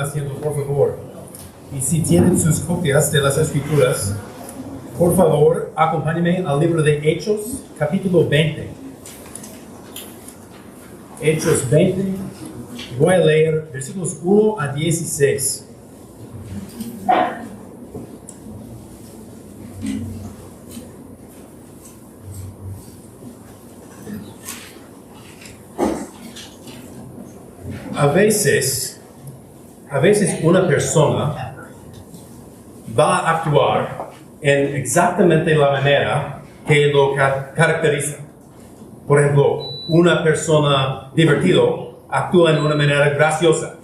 asiento, por favor. Y si tienen sus copias de las Escrituras, por favor, acompáñenme al libro de Hechos, capítulo 20. Hechos 20, voy a leer versículos 1 a 16. A veces una persona va a actuar en exactamente la manera que lo caracteriza. Por ejemplo, una persona divertida actúa en una manera graciosa,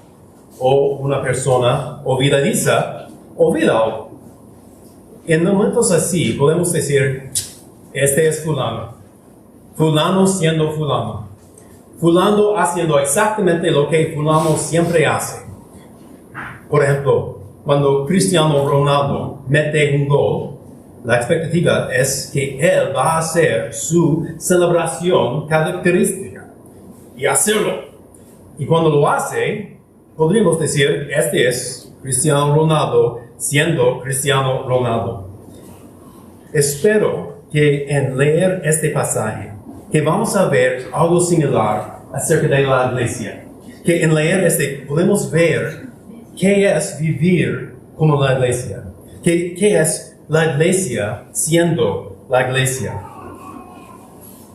o una persona olvidadiza olvida algo. En momentos así podemos decir, este es fulano, fulano siendo fulano. Fulano haciendo exactamente lo que fulano siempre hace. Por ejemplo, cuando Cristiano Ronaldo mete un gol, la expectativa es que él va a hacer su celebración característica y hacerlo. Y cuando lo hace, podríamos decir, este es Cristiano Ronaldo siendo Cristiano Ronaldo. Espero que en leer este pasaje, que vamos a ver algo similar acerca de la iglesia. Que en leer podemos ver qué es vivir como la iglesia. ¿Qué es la iglesia siendo la iglesia?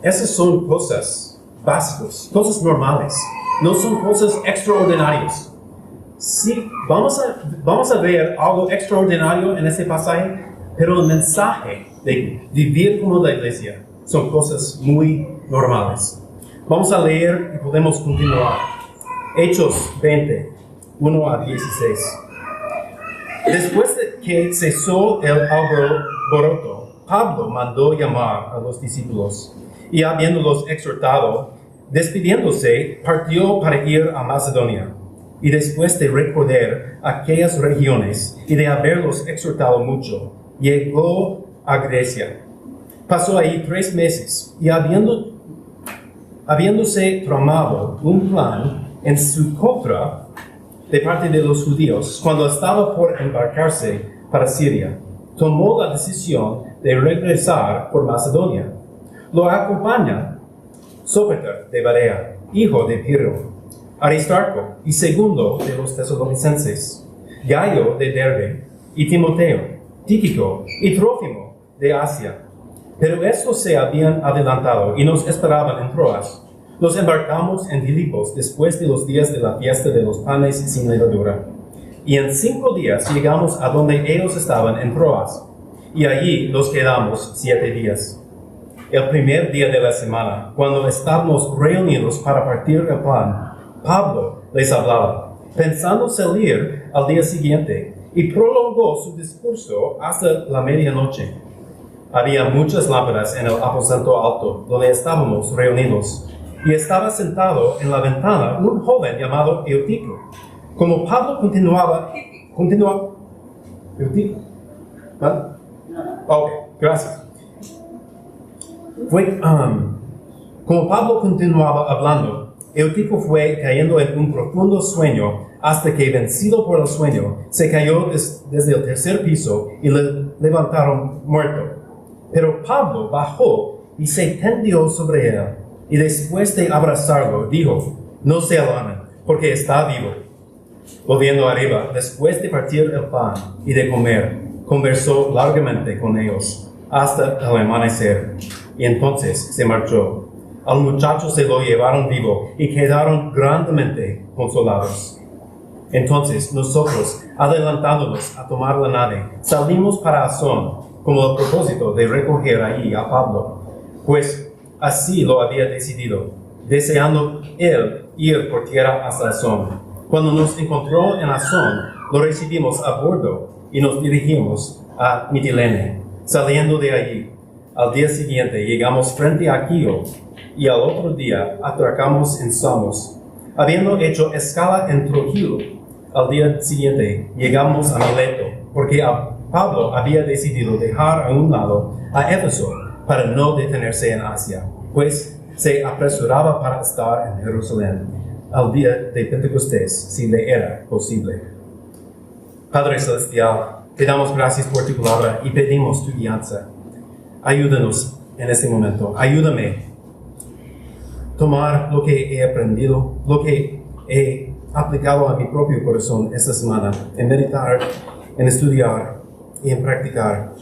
Esas son cosas básicas, cosas normales. No son cosas extraordinarias. Sí, vamos a ver algo extraordinario en este pasaje, pero el mensaje de vivir como la iglesia son cosas muy normales. Vamos a leer y podemos continuar. Hechos 20, 1 a 16. Después de que cesó el alboroto, Pablo mandó llamar a los discípulos y habiéndolos exhortado, despidiéndose, partió para ir a Macedonia. Y después de recorrer aquellas regiones y de haberlos exhortado mucho, llegó a Grecia. Pasó ahí 3 meses y habiéndose tramado un plan en su contra de parte de los judíos, cuando estaba por embarcarse para Siria, tomó la decisión de regresar por Macedonia. Lo acompaña Sópater de Berea, hijo de Pirro, Aristarco y Segundo de los tesalonicenses, Gayo de Derbe y Timoteo, Tíquico y Trófimo de Asia. Pero estos se habían adelantado y nos esperaban en Troas. Nos embarcamos en Filipos después de los días de la fiesta de los panes sin levadura. Y en 5 días llegamos a donde ellos estaban en Troas. Y allí nos quedamos 7 días. El primer día de la semana, cuando estábamos reunidos para partir el pan, Pablo les hablaba, pensando salir al día siguiente, y prolongó su discurso hasta la medianoche. Había muchas lámparas en el aposento alto, donde estábamos reunidos, y estaba sentado en la ventana un joven llamado Eutico. Como Pablo Eutico. ¿Ah? Ok, gracias. Como Pablo continuaba hablando, Eutico fue cayendo en un profundo sueño, hasta que, vencido por el sueño, se cayó desde el 3er piso y le levantaron muerto. Pero Pablo bajó y se tendió sobre él, y después de abrazarlo, dijo, no se alarmen, porque está vivo. Volviendo arriba, después de partir el pan y de comer, conversó largamente con ellos, hasta el amanecer, y entonces se marchó. Al muchacho se lo llevaron vivo, y quedaron grandemente consolados. Entonces nosotros, adelantándonos a tomar la nave, salimos para Asón, como el propósito de recoger allí a Pablo, pues así lo había decidido, deseando él ir por tierra hasta Asón. Cuando nos encontró en Asón, lo recibimos a bordo y nos dirigimos a Mitilene. Saliendo de allí, al día siguiente llegamos frente a Quío y al otro día atracamos en Samos. Habiendo hecho escala en Trogilo, al día siguiente llegamos a Mileto, porque Pablo había decidido dejar a un lado a Éfeso para no detenerse en Asia, pues se apresuraba para estar en Jerusalén al día de Pentecostés, si le era posible. Padre Celestial, te damos gracias por tu palabra y pedimos tu guianza. Ayúdanos en este momento. Ayúdame a tomar lo que he aprendido, lo que he aplicado a mi propio corazón esta semana, en meditar, en estudiar y en practicar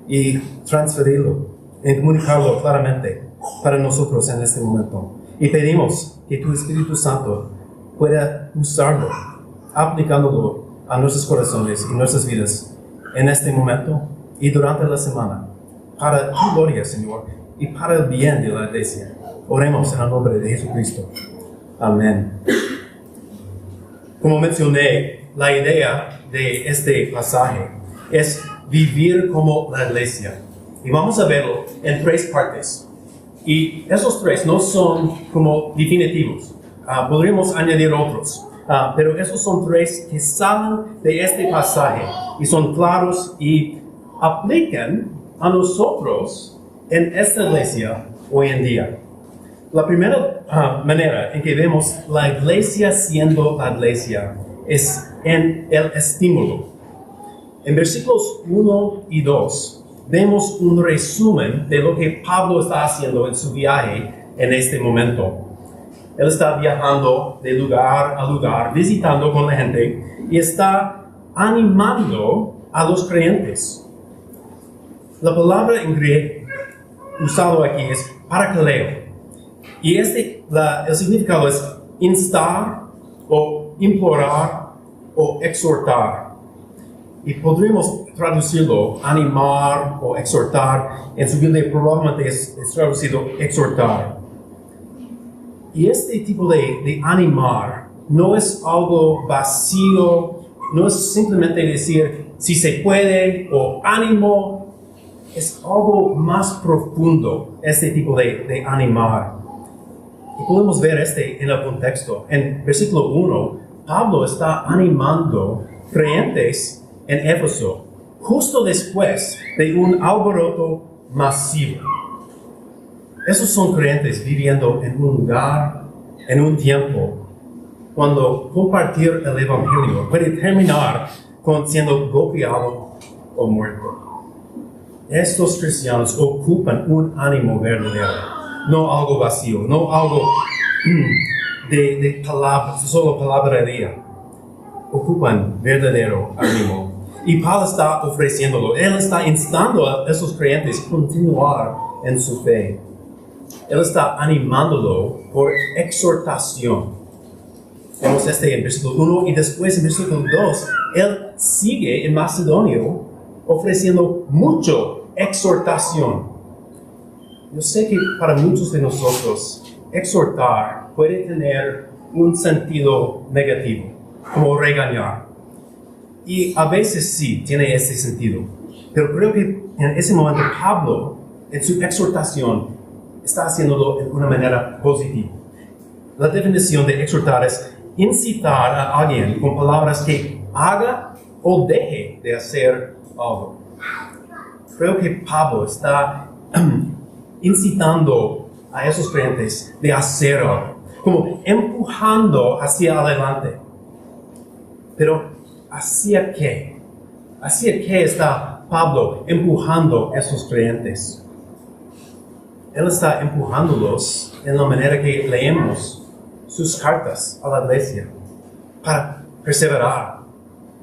y transferirlo, en comunicarlo claramente para nosotros en este momento. Y pedimos que tu Espíritu Santo pueda usarlo, aplicándolo a nuestros corazones y nuestras vidas en este momento y durante la semana, para tu gloria, Señor, y para el bien de la iglesia. Oremos en el nombre de Jesucristo. Amén. Como mencioné, la idea de este pasaje es vivir como la iglesia. Y vamos a verlo en 3 partes. Y esos 3 no son como definitivos. Podríamos añadir otros. Pero esos son 3 que salen de este pasaje y son claros y aplican a nosotros en esta iglesia hoy en día. La primera manera en que vemos la iglesia siendo la iglesia es en el estímulo. En versículos 1 y 2 vemos un resumen de lo que Pablo está haciendo en su viaje en este momento. Él está viajando de lugar a lugar, visitando con la gente y está animando a los creyentes. La palabra en griego usado aquí es parakaleo. Y el significado es instar o implorar o exhortar. Y podríamos traducirlo, animar o exhortar. En su Biblia probablemente es traducido exhortar. Y este tipo de animar no es algo vacío, no es simplemente decir si se puede o ánimo, es algo más profundo, este tipo de animar. Y podemos ver en el contexto. En versículo 1, Pablo está animando creyentes en Éfeso, justo después de un alboroto masivo. Esos son creyentes viviendo en un lugar, en un tiempo, cuando compartir el Evangelio puede terminar con siendo golpeado o muerto. Estos cristianos ocupan un ánimo verdadero, no algo vacío, no algo de palabras, solo palabrería. Ocupan verdadero ánimo. Y Pablo está ofreciéndolo. Él está instando a esos creyentes a continuar en su fe. Él está animándolo por exhortación. Vemos en versículo 1 y después en versículo 2, él sigue en Macedonio ofreciendo mucho exhortación. Yo sé que para muchos de nosotros exhortar puede tener un sentido negativo, como regañar. Y a veces sí tiene ese sentido. Pero creo que en ese momento Pablo, en su exhortación, está haciéndolo de una manera positiva. La definición de exhortar es incitar a alguien con palabras que haga o deje de hacer algo. Creo que Pablo está incitando a esos creyentes de hacer algo, como empujando hacia adelante. Pero ¿hacia qué? ¿Hacia qué está Pablo empujando a esos creyentes? Él está empujándolos en la manera que leemos sus cartas a la iglesia, para perseverar,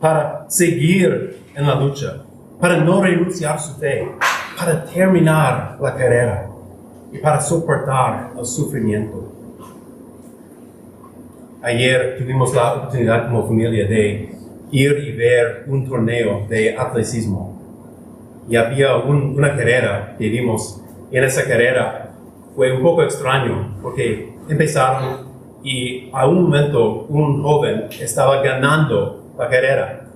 para seguir en la lucha, para no renunciar a su fe, para terminar la carrera y para soportar el sufrimiento. Ayer tuvimos la oportunidad como familia de ir y ver un torneo de atletismo. Y había una carrera que vimos. Y en esa carrera fue un poco extraño porque empezaron y a un momento un joven estaba ganando la carrera,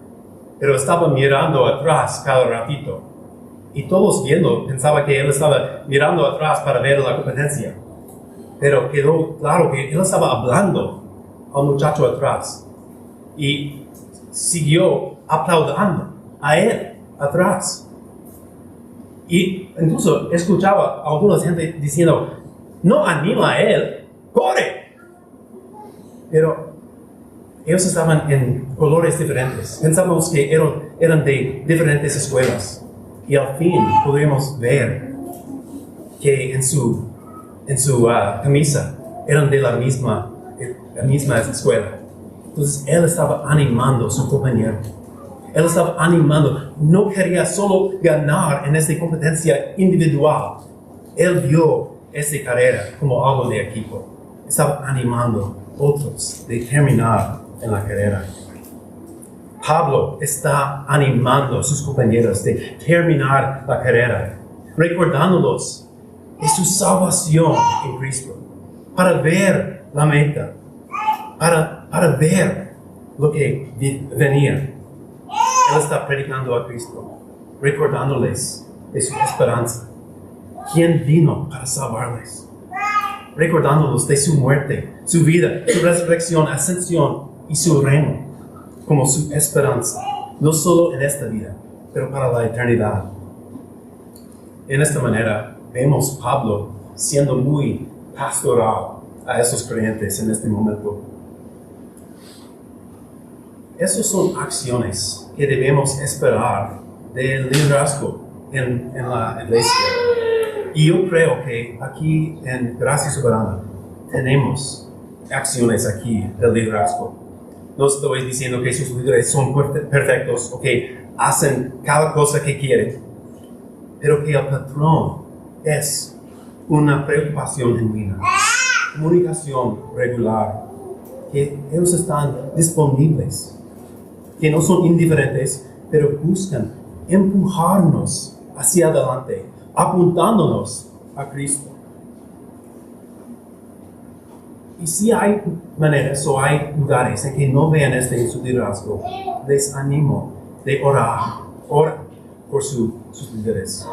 pero estaba mirando atrás cada ratito. Y todos viendo pensaban que él estaba mirando atrás para ver la competencia. Pero quedó claro que él estaba hablando al muchacho atrás y siguió aplaudiendo a él atrás. Y incluso escuchaba a alguna gente diciendo, no anima a él, corre. Pero ellos estaban en colores diferentes. Pensamos que eran de diferentes escuelas. Y al fin podríamos ver que en su camisa eran de la misma escuela. Entonces él estaba animando a su compañero. Él estaba animando. No quería solo ganar en esta competencia individual. Él vio esta carrera como algo de equipo. Estaba animando a otros de terminar en la carrera. Pablo está animando a sus compañeros de terminar la carrera, recordándolos de su salvación en Cristo, para ver la meta, para ver lo que venía. Él está predicando a Cristo, recordándoles de su esperanza, quien vino para salvarles, recordándolos de su muerte, su vida, su resurrección, ascensión y su reino, como su esperanza, no solo en esta vida, pero para la eternidad. En esta manera, vemos Pablo siendo muy pastoral a esos creyentes en este momento. Esas son acciones que debemos esperar del liderazgo en la iglesia. Y yo creo que aquí en Gracia Soberana tenemos acciones aquí del liderazgo. No estoy diciendo que sus líderes son perfectos o que hacen cada cosa que quieren, pero que el patrón es una preocupación genuina, comunicación regular, que ellos están disponibles, que no son indiferentes, pero buscan empujarnos hacia adelante, apuntándonos a Cristo. Y si hay maneras o hay lugares en que no vean en su liderazgo, les animo de orar por sus líderes.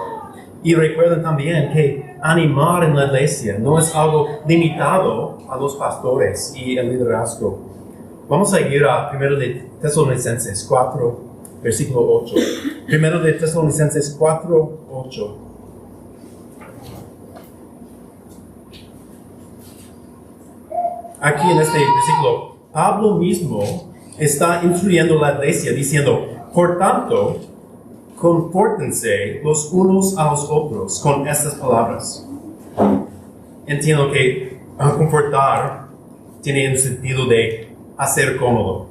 Y recuerden también que animar en la iglesia no es algo limitado a los pastores y el liderazgo. Vamos a ir a 1 de Tesalonicenses 4, versículo 8. 1 de Tesalonicenses 4, 8. Aquí en este versículo, Pablo mismo está instruyendo a la iglesia diciendo, por tanto, confórtense los unos a los otros con estas palabras. Entiendo que confortar tiene el sentido de hacer cómodo,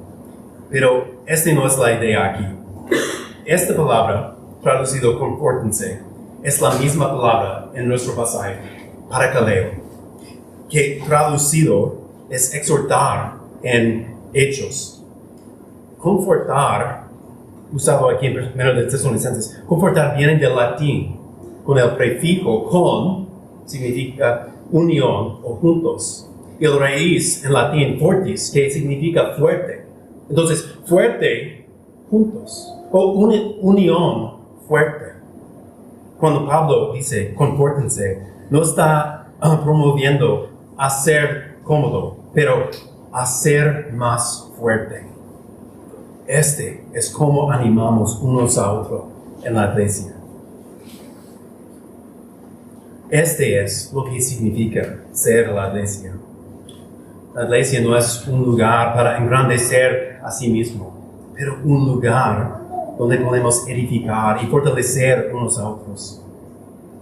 pero esta no es la idea aquí. Esta palabra, traducido confórtense, es la misma palabra en nuestro pasaje, parakaleo, que traducido es exhortar en Hechos. Confortar, usado aquí en 1 de Tesalonicenses, confortar viene del latín, con el prefijo con, significa unión o juntos. Y el raíz en latín fortis, que significa fuerte. Entonces, fuerte, juntos, o una unión fuerte. Cuando Pablo dice, confórtense, no está promoviendo hacer cómodo, pero hacer más fuerte. Este es como animamos unos a otros en la iglesia. Este es lo que significa ser la iglesia. La iglesia no es un lugar para engrandecer a sí mismo, pero un lugar donde podemos edificar y fortalecer unos a otros.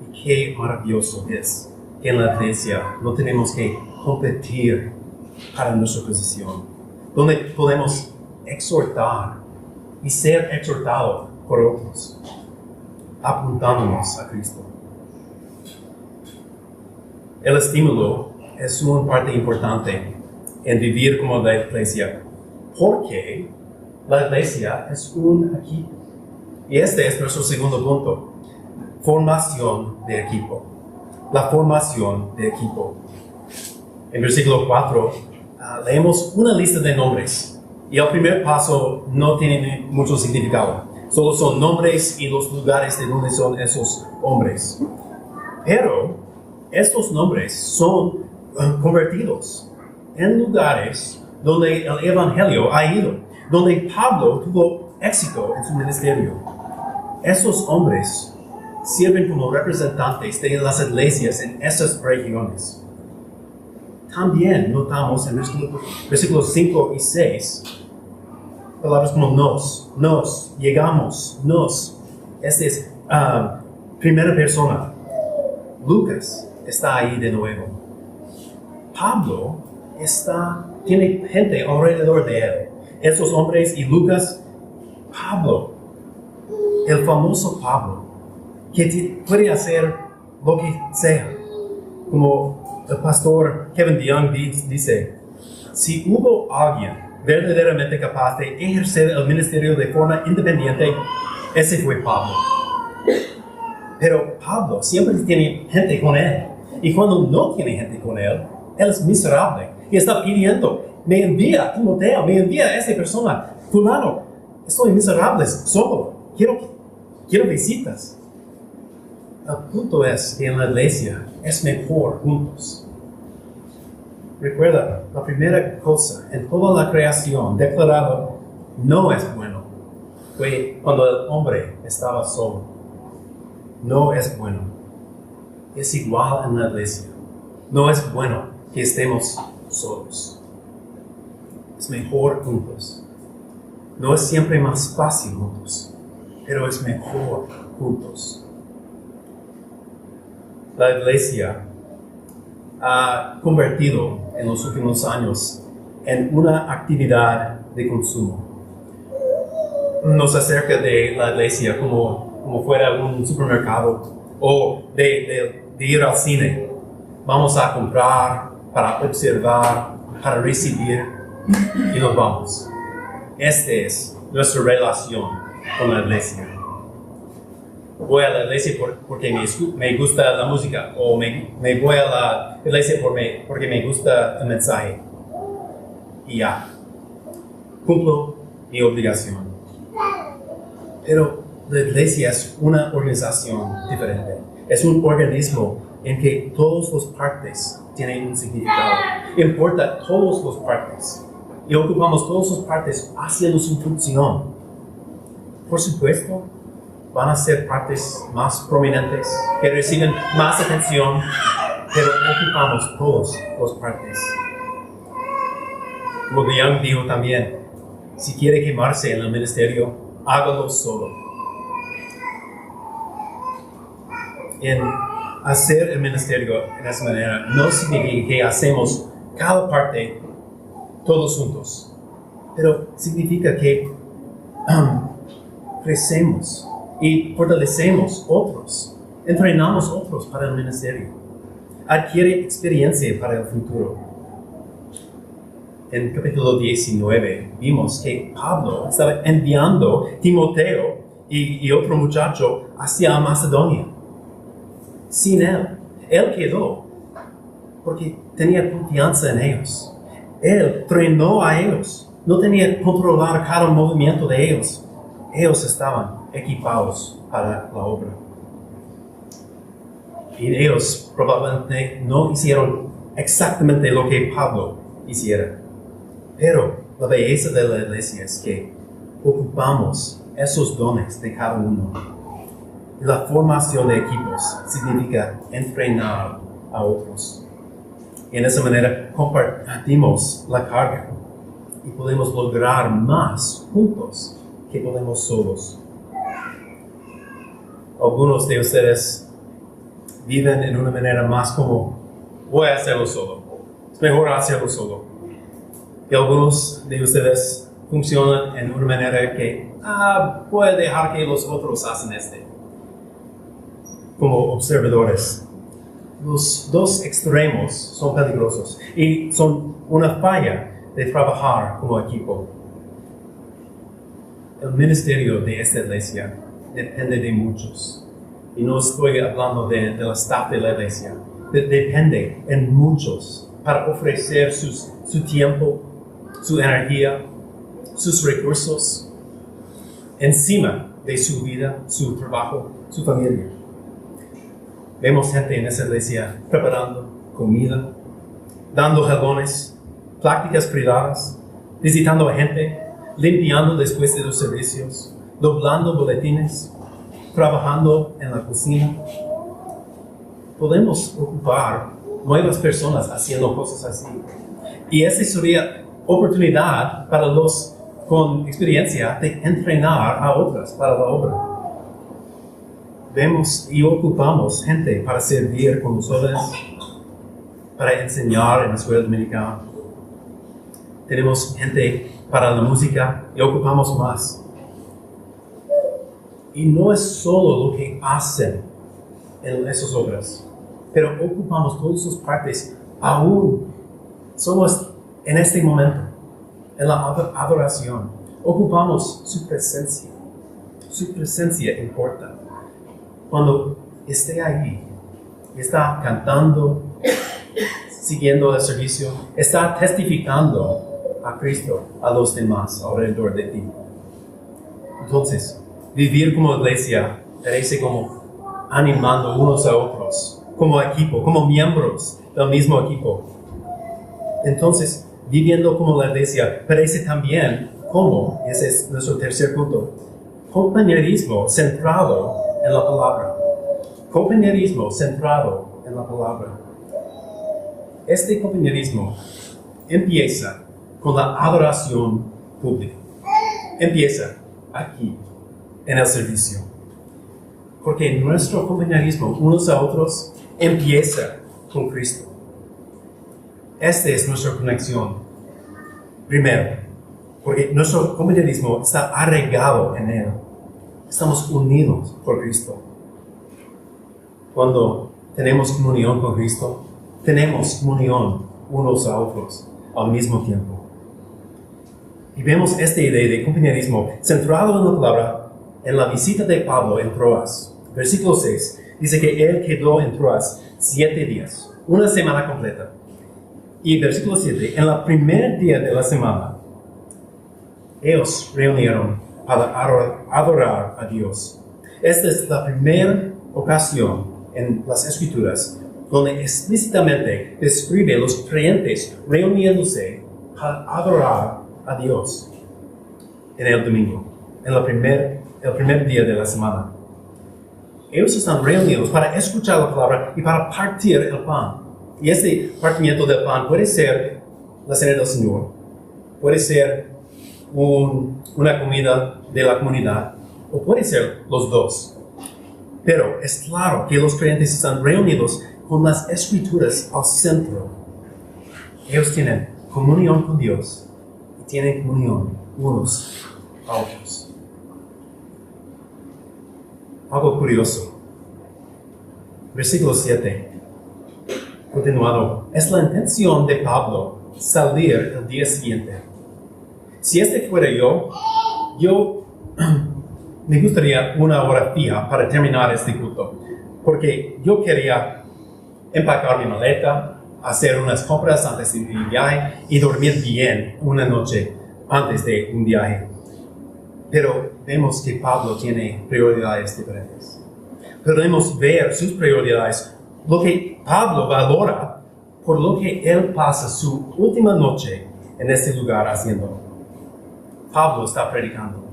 Y qué maravilloso es que en la iglesia no tenemos que competir para nuestra posición, donde podemos exhortar y ser exhortados por otros, apuntándonos a Cristo. El estímulo es una parte importante en vivir como la iglesia, porque la iglesia es un equipo. Y este es nuestro segundo punto, formación de equipo. La formación de equipo. En versículo 4, leemos una lista de nombres. Y el primer paso no tiene mucho significado. Solo son nombres y los lugares de donde son esos hombres. Pero estos nombres son convertidos en lugares donde el evangelio ha ido, donde Pablo tuvo éxito en su ministerio. Esos hombres sirven como representantes de las iglesias en esas regiones. también notamos en versículos 5 y 6 palabras como nos, llegamos, nos. Este es primera persona. Lucas está ahí de nuevo. Pablo tiene gente alrededor de él. Esos hombres y Lucas, Pablo, el famoso Pablo, que puede hacer lo que sea. Como el pastor Kevin DeYoung dice, si hubo alguien verdaderamente capaz de ejercer el ministerio de forma independiente, ese fue Pablo. Pero Pablo siempre tiene gente con él. Y cuando no tiene gente con él es miserable. Y está pidiendo, me envía a Timoteo, me envía a esa persona. Fulano, estoy miserable solo. Quiero visitas. El punto es que en la iglesia es mejor juntos. Recuerda, la primera cosa en toda la creación declarada no es bueno fue cuando el hombre estaba solo. No es bueno. Es igual en la iglesia. No es bueno que estemos solos. Es mejor juntos. No es siempre más fácil juntos, pero es mejor juntos. La iglesia ha convertido en los últimos años en una actividad de consumo. Nos acerca de la iglesia como fuera un supermercado o de ir al cine. Vamos a comprar, para observar, para recibir y nos vamos. Esta es nuestra relación con la iglesia. Voy a la iglesia porque me gusta la música, o me voy a la iglesia porque me gusta el mensaje. Y ya, cumplo mi obligación. Pero la iglesia es una organización diferente. Es un organismo en que todas las partes tienen un significado. Importa todas las partes. Y ocupamos todas las partes haciendo su función. Por supuesto, van a ser partes más prominentes, que reciben más atención, pero ocupamos todas las partes. Como DeYoung dijo también, si quiere quemarse en el ministerio, hágalo solo. En hacer el ministerio en esa manera no significa que hacemos cada parte todos juntos, pero significa que crecemos y fortalecemos otros, entrenamos otros para el ministerio, adquiere experiencia para el futuro. En capítulo 19 vimos que Pablo estaba enviando Timoteo y otro muchacho hacia Macedonia. Sin él quedó porque tenía confianza en ellos. Él entrenó a ellos, no tenía que controlar cada movimiento de ellos. Ellos estaban equipados para la obra. Y ellos probablemente no hicieron exactamente lo que Pablo hiciera. Pero la belleza de la iglesia es que ocupamos esos dones de cada uno. Y la formación de equipos significa entrenar a otros. Y en esa manera compartimos la carga y podemos lograr más juntos que podemos solos. Algunos de ustedes viven en una manera más como, voy a hacerlo solo. Es mejor hacerlo solo. Y algunos de ustedes funcionan en una manera que, voy a dejar que los otros hacen como observadores. Los dos extremos son peligrosos y son una falla de trabajar como equipo. El ministerio de esta iglesia depende de muchos. Y no estoy hablando de la staff de la iglesia. Depende en muchos para ofrecer su tiempo, su energía, sus recursos, encima de su vida, su trabajo, su familia. Vemos gente en esa iglesia preparando comida, dando jalones, prácticas privadas, visitando a gente, limpiando después de los servicios, doblando boletines, trabajando en la cocina. Podemos ocupar nuevas personas haciendo cosas así. Y esa sería oportunidad para los con experiencia de entrenar a otras para la obra. Vemos y ocupamos gente para servir con los jóvenes, para enseñar en la escuela dominicana. Tenemos gente para la música y ocupamos más. Y no es solo lo que hacen en esas obras, pero ocupamos todas sus partes aún. Somos en este momento, en la adoración, ocupamos su presencia. Su presencia importa. Cuando esté ahí, está cantando, siguiendo el servicio, está testificando a Cristo, a los demás alrededor de ti. Entonces, vivir como iglesia parece como animando unos a otros, como equipo, como miembros del mismo equipo. Entonces, viviendo como la iglesia parece también como, y ese es nuestro tercer punto, compañerismo centrado en la palabra. Compañerismo centrado en la palabra. Este compañerismo empieza con la adoración pública. Empieza aquí, en el servicio. Porque nuestro compañerismo unos a otros empieza con Cristo. Esta es nuestra conexión. Primero, porque nuestro compañerismo está arraigado en Él. Estamos unidos por Cristo. Cuando tenemos comunión con Cristo, tenemos comunión unos a otros al mismo tiempo. Y vemos esta idea de compañerismo centrado en la palabra en la visita de Pablo en Troas. Versículo 6 dice que él quedó en Troas 7 días, una semana completa. Y versículo 7, en el primer día de la semana, ellos reunieron para adorar a Dios. Esta es la primera ocasión en las Escrituras donde explícitamente describe a los creyentes reuniéndose para adorar a Dios en el domingo, en el primer día de la semana. Ellos están reunidos para escuchar la palabra y para partir el pan. Y este partimiento del pan puede ser la cena del Señor, puede ser una comida de la comunidad, o puede ser los dos. Pero es claro que los creyentes están reunidos con las Escrituras al centro. Ellos tienen comunión con Dios y tienen comunión unos a otros. Algo curioso. Versículo 7. Continuado. Es la intención de Pablo salir el día siguiente. Si este fuera yo me gustaría una hora fija para terminar este culto. Porque yo quería empacar mi maleta, hacer unas compras antes de mi viaje y dormir bien una noche antes de un viaje. Pero vemos que Pablo tiene prioridades diferentes. Podemos ver sus prioridades, lo que Pablo valora por lo que él pasa su última noche en este lugar haciendo. Pablo está predicando.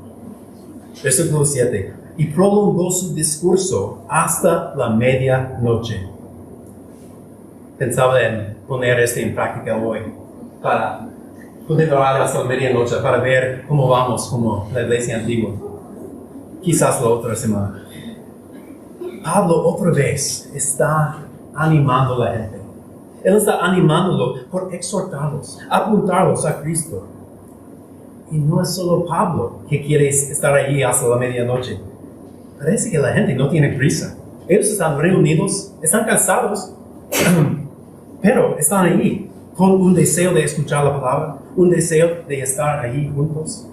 Versículo 7. Y prolongó su discurso hasta la medianoche. Pensaba en poner esto en práctica hoy para continuar hasta la medianoche para ver cómo vamos como la iglesia antigua. Quizás la otra semana. Pablo otra vez está animando a la gente. Él está animándolo por exhortarlos, apuntarlos a Cristo. Y no es solo Pablo que quiere estar ahí hasta la medianoche. Parece que la gente no tiene prisa. Ellos están reunidos, están cansados, pero están ahí con un deseo de escuchar la palabra, un deseo de estar ahí juntos.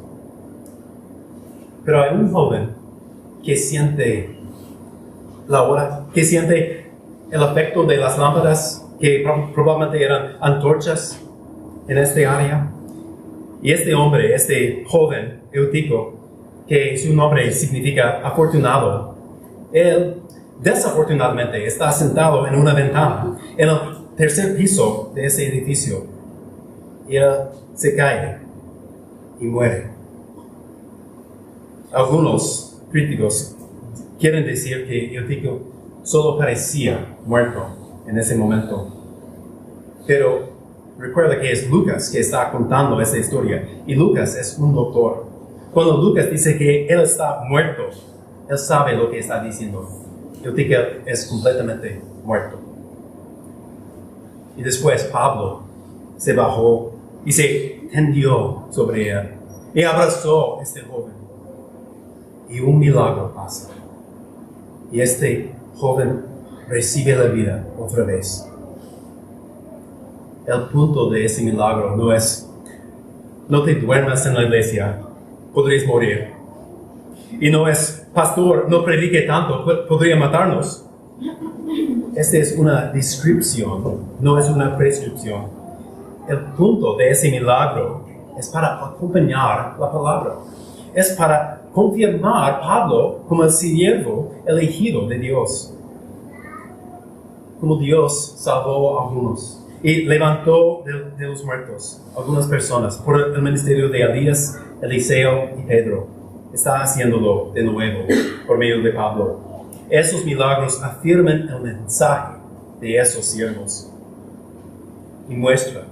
Pero hay un joven que siente la hora, que siente el efecto de las lámparas que probablemente eran antorchas en este área. Y este hombre, este joven Eutico, que su nombre significa afortunado, él desafortunadamente está sentado en una ventana en el tercer piso de ese edificio. Y él se cae y muere. Algunos críticos quieren decir que Eutico solo parecía muerto en ese momento. Pero recuerda que es Lucas que está contando esta historia. Y Lucas es un doctor. Cuando Lucas dice que él está muerto, él sabe lo que está diciendo. Yo digo que es completamente muerto. Y después Pablo se bajó y se tendió sobre él y abrazó a este joven. Y un milagro pasa. Y este joven recibe la vida otra vez. El punto de ese milagro no es, no te duermas en la iglesia, podrías morir. Y no es, pastor, no predique tanto, podría matarnos. Esta es una descripción, no es una prescripción. El punto de ese milagro es para acompañar la palabra. Es para confirmar a Pablo como el siervo elegido de Dios. Como Dios salvó a algunos y levantó de los muertos a algunas personas por el ministerio de Elías, Eliseo y Pedro. Está haciéndolo de nuevo por medio de Pablo. Esos milagros afirman el mensaje de esos siervos y muestran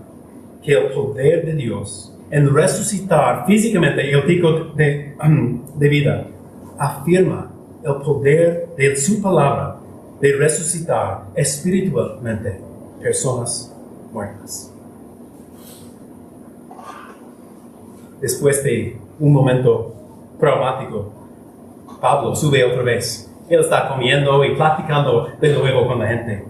que el poder de Dios en resucitar físicamente el tipo de vida afirma el poder de su palabra de resucitar espiritualmente personas muertas. Después de un momento traumático, Pablo sube otra vez. Él está comiendo y platicando de nuevo con la gente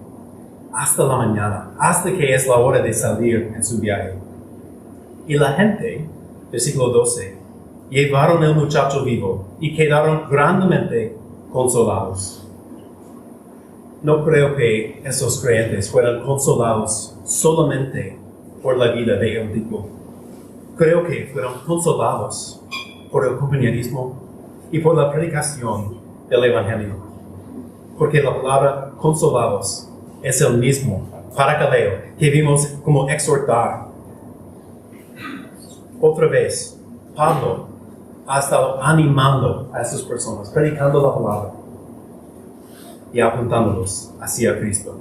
hasta la mañana, hasta que es la hora de salir en su viaje. Y la gente, versículo 12, llevaron el muchacho vivo y quedaron grandemente consolados. No creo que esos creyentes fueran consolados solamente por la vida de el tipo. Creo que fueron consolados por el compañerismo y por la predicación del Evangelio. Porque la palabra consolados es el mismo parakaleo que vimos como exhortar. Otra vez, Pablo ha estado animando a estas personas, predicando la palabra y apuntándolos hacia Cristo.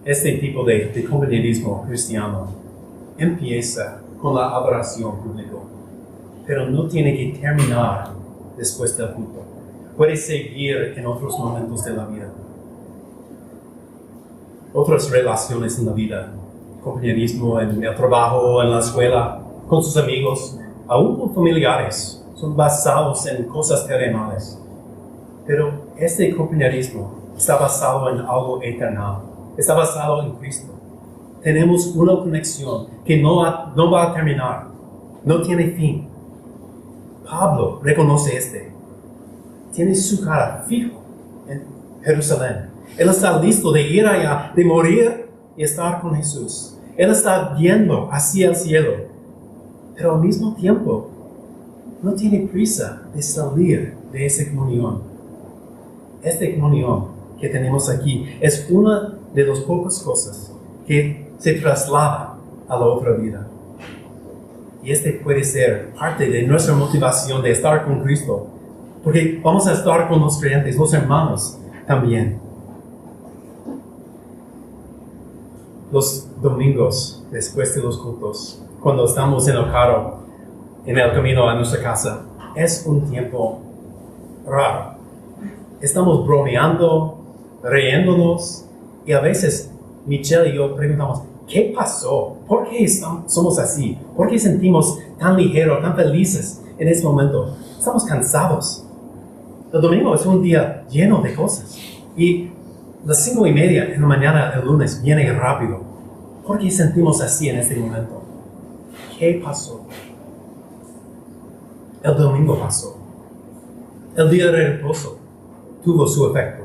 Este tipo de compañerismo cristiano empieza con la adoración pública, pero no tiene que terminar después del culto. Puede seguir en otros momentos de la vida. Otras relaciones en la vida, compañerismo en el trabajo, en la escuela, con sus amigos, aún con familiares, son basados en cosas terrenales. Pero este compañerismo está basado en algo eterno, está basado en Cristo. Tenemos una conexión que no va a terminar, no tiene fin. Pablo reconoce tiene su cara fijo en Jerusalén. Él está listo de ir allá, de morir y estar con Jesús. Él está viendo hacia el cielo, pero al mismo tiempo no tiene prisa de salir de esa comunión. Esta comunión que tenemos aquí es una de las pocas cosas que se traslada a la otra vida. Y puede ser parte de nuestra motivación de estar con Cristo, porque vamos a estar con los creyentes, los hermanos también. Los domingos, después de los cultos, cuando estamos en el carro, en el camino a nuestra casa, es un tiempo raro. Estamos bromeando, riéndonos, y a veces Michelle y yo preguntamos, ¿qué pasó? ¿Por qué somos así? ¿Por qué sentimos tan ligeros, tan felices en este momento? Estamos cansados. El domingo es un día lleno de cosas. Y las 5:30 en la mañana del lunes viene rápido. ¿Por qué sentimos así en este momento? ¿Qué pasó? El domingo pasó. El día de reposo tuvo su efecto.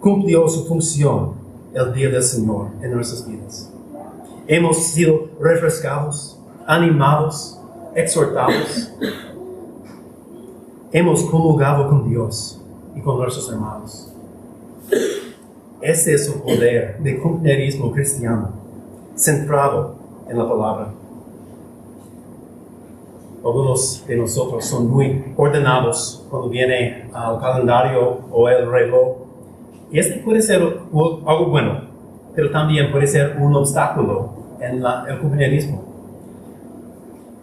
Cumplió su función el día del Señor en nuestras vidas. Hemos sido refrescados, animados, exhortados. Hemos comulgado con Dios y con nuestros hermanos. Este es el poder de compañerismo cristiano, centrado en la palabra. Algunos de nosotros son muy ordenados cuando viene al calendario o el reloj. Y puede ser algo bueno, pero también puede ser un obstáculo en el compañerismo.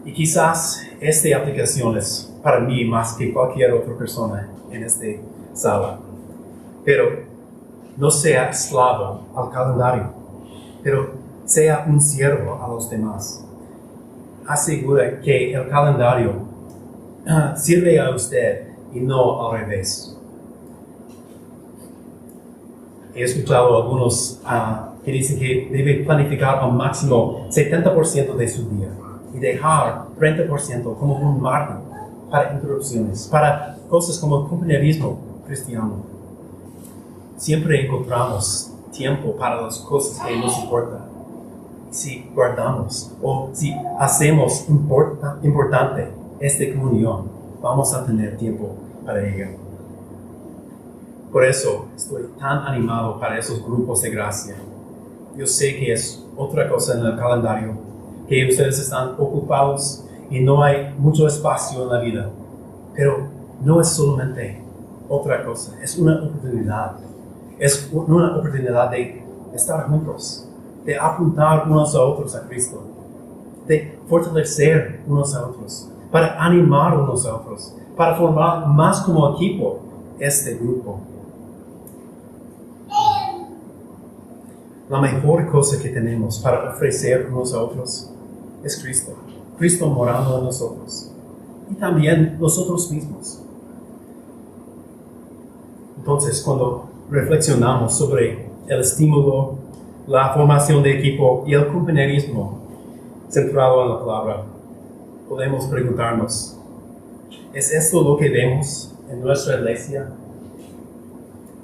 Y quizás esta aplicación es para mí más que cualquier otra persona en esta sala. Pero no sea esclavo al calendario, pero sea un siervo a los demás. Asegura que el calendario sirve a usted y no al revés. He escuchado a algunos que dicen que debe planificar al máximo 70% de su día y dejar 30% como un margen para interrupciones, para cosas como el compañerismo cristiano. Siempre encontramos tiempo para las cosas que nos importan. Si guardamos o si hacemos importante esta comunión, vamos a tener tiempo para ella. Por eso estoy tan animado para esos grupos de gracia. Yo sé que es otra cosa en el calendario, que ustedes están ocupados y no hay mucho espacio en la vida. Pero no es solamente otra cosa, es una oportunidad. Es una oportunidad de estar juntos, de apuntar unos a otros a Cristo, de fortalecer unos a otros, para animar unos a otros, para formar más como equipo este grupo. La mejor cosa que tenemos para ofrecer unos a otros es Cristo. Cristo morando en nosotros y también nosotros mismos. Entonces, cuando reflexionamos sobre el estímulo, la formación de equipo y el compañerismo centrado en la palabra, podemos preguntarnos, ¿es esto lo que vemos en nuestra iglesia?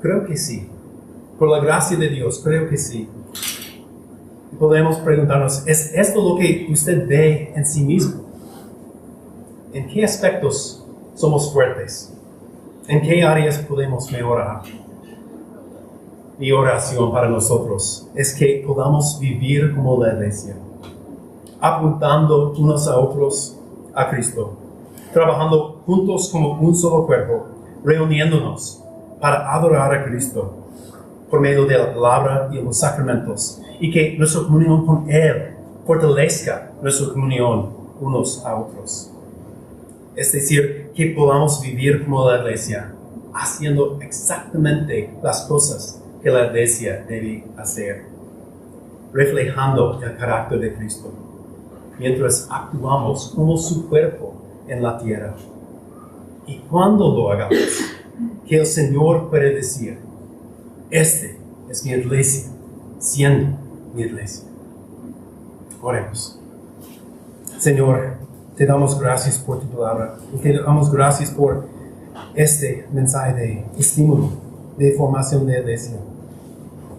Creo que sí. Por la gracia de Dios, creo que sí. Y podemos preguntarnos, ¿es esto lo que usted ve en sí mismo? ¿En qué aspectos somos fuertes? ¿En qué áreas podemos mejorar? Mi oración para nosotros es que podamos vivir como la iglesia, apuntando unos a otros a Cristo, trabajando juntos como un solo cuerpo, reuniéndonos para adorar a Cristo por medio de la palabra y los sacramentos, y que nuestra comunión con Él fortalezca nuestra comunión unos a otros. Es decir, que podamos vivir como la iglesia, haciendo exactamente las cosas que la iglesia debe hacer, reflejando el carácter de Cristo, mientras actuamos como su cuerpo en la tierra. Y cuando lo hagamos, que el Señor puede decir, este es mi iglesia, siendo mi iglesia. Oremos. Señor, te damos gracias por tu palabra y te damos gracias por este mensaje de estímulo, de formación de iglesia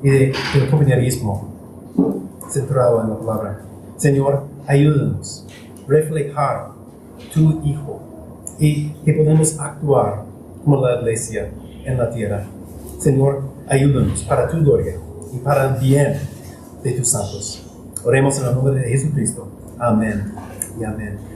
y del compañerismo centrado en la palabra. Señor, ayúdanos a reflejar tu Hijo y que podamos actuar como la iglesia en la tierra. Señor, ayúdanos para tu gloria y para el bien de tus santos. Oremos en el nombre de Jesucristo. Amén y amén.